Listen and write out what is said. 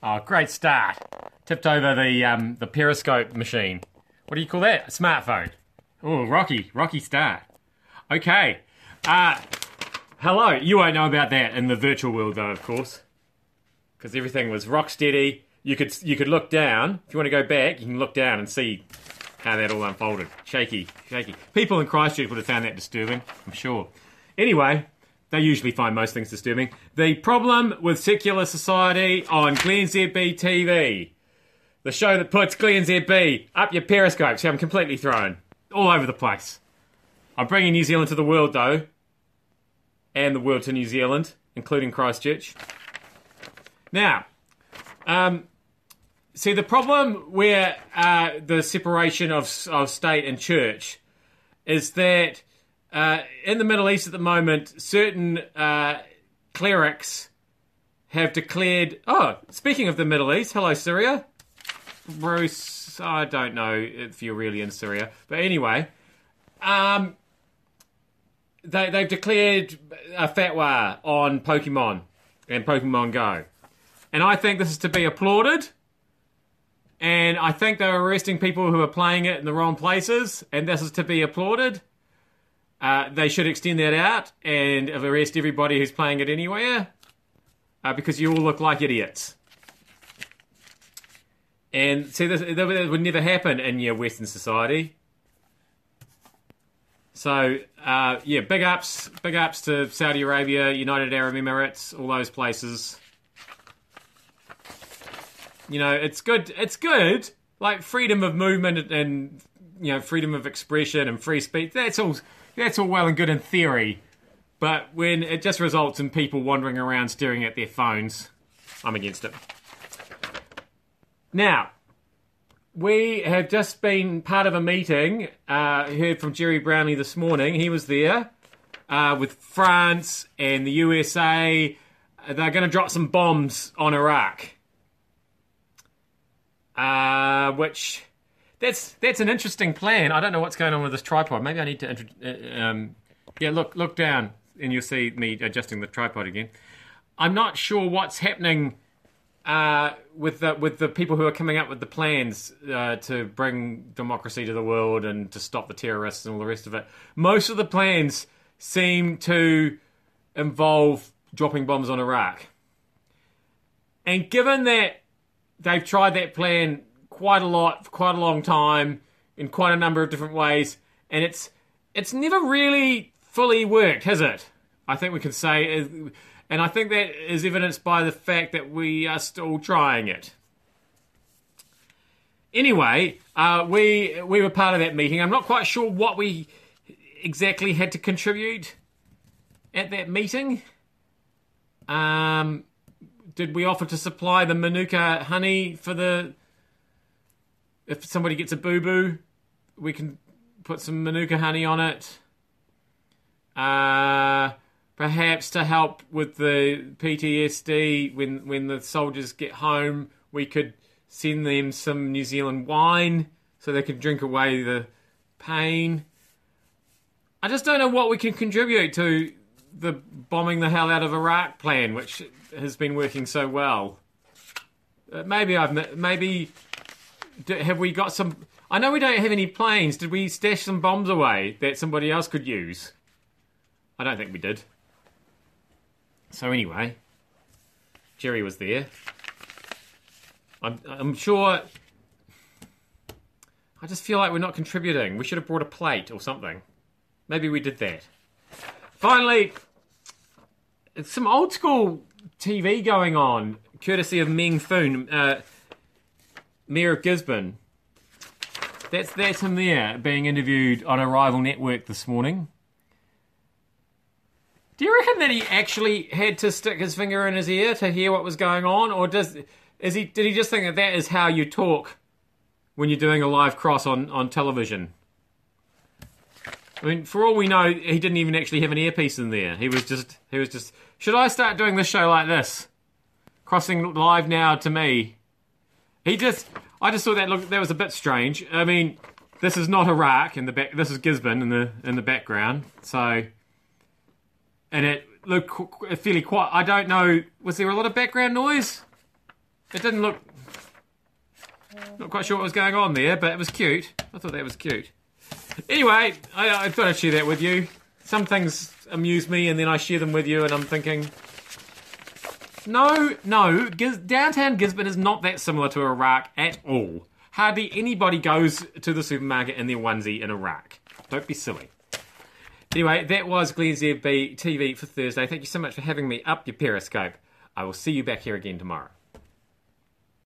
Oh, great start. Tipped over the Periscope machine. What do you call that? A smartphone. Oh, rocky start. Okay. Hello. You won't know about that in the virtual world, though, of course, because everything was rock steady. You could look down. If you want to go back, you can look down and see how that all unfolded. Shaky. People in Christchurch would have found that disturbing, I'm sure. Anyway, they usually find most things disturbing. The problem with secular society on glennzb TV. The show that puts glennzb up your Periscope. See, I'm completely thrown all over the place. I'm bringing New Zealand to the world, though. And the world to New Zealand, including Christchurch. Now, see, the problem where the separation of state and church is that in the Middle East at the moment, certain clerics have declared... Oh, speaking of the Middle East, hello, Syria. Bruce, I don't know if you're really in Syria. But anyway, they've declared a fatwa on Pokemon and Pokemon Go. And I think this is to be applauded. And I think they're arresting people who are playing it in the wrong places. And this is to be applauded. They should extend that out and arrest everybody who's playing it anywhere. Because you all look like idiots. And see, that would never happen in your Western society. So, yeah, big ups to Saudi Arabia, United Arab Emirates, all those places. You know, it's good. Like freedom of movement and, you know, freedom of expression and free speech. That's all well and good in theory. But when it just results in people wandering around staring at their phones, I'm against it. Now, we have just been part of a meeting. Heard from Jerry Brownlee this morning. He was there with France and the USA. They're going to drop some bombs on Iraq. Which that's an interesting plan. I don't know what's going on with this tripod. Maybe I need to yeah, look down and you'll see me adjusting the tripod again. I'm not sure what's happening with the people who are coming up with the plans to bring democracy to the world and to stop the terrorists and all the rest of it. Most of the plans seem to involve dropping bombs on Iraq. And given that they've tried that plan quite a lot for quite a long time in quite a number of different ways, and it's never really fully worked, has it? I think we can say, and I think that is evidenced by the fact that we are still trying it. Anyway, we were part of that meeting. I'm not quite sure what we exactly had to contribute at that meeting. Did we offer to supply the Manuka honey for if somebody gets a boo-boo, we can put some Manuka honey on it. Perhaps to help with the PTSD when the soldiers get home, we could send them some New Zealand wine so they can drink away the pain. I just don't know what we can contribute to the bombing the hell out of Iraq plan, which has been working so well. Have we got some... I know we don't have any planes. Did we stash some bombs away that somebody else could use? I don't think we did. So anyway, Jerry was there. I'm sure... I just feel like we're not contributing. We should have brought a plate or something. Maybe we did that. Finally, it's some old school TV going on, courtesy of Meng Foon, Mayor of Gisborne. That's him there, being interviewed on a rival network this morning. Do you reckon that he actually had to stick his finger in his ear to hear what was going on, or did he just think that is how you talk when you're doing a live cross on television? I mean, for all we know, he didn't even actually have an earpiece in there. He was just. Should I start doing this show like this, crossing live now to me? I just thought that was a bit strange. I mean, this is not Iraq in the back. This is Gisborne in the background. So. And it looked fairly quiet. I don't know. Was there a lot of background noise? It didn't look... Not quite sure what was going on there, but it was cute. I thought that was cute. Anyway, I thought I'd share that with you. Some things amuse me, and then I share them with you, and I'm thinking... No, downtown Gisborne is not that similar to Iraq at all. Hardly anybody goes to the supermarket in their onesie in Iraq. Don't be silly. Anyway, that was glennzb TV for Thursday. Thank you so much for having me up your Periscope. I will see you back here again tomorrow.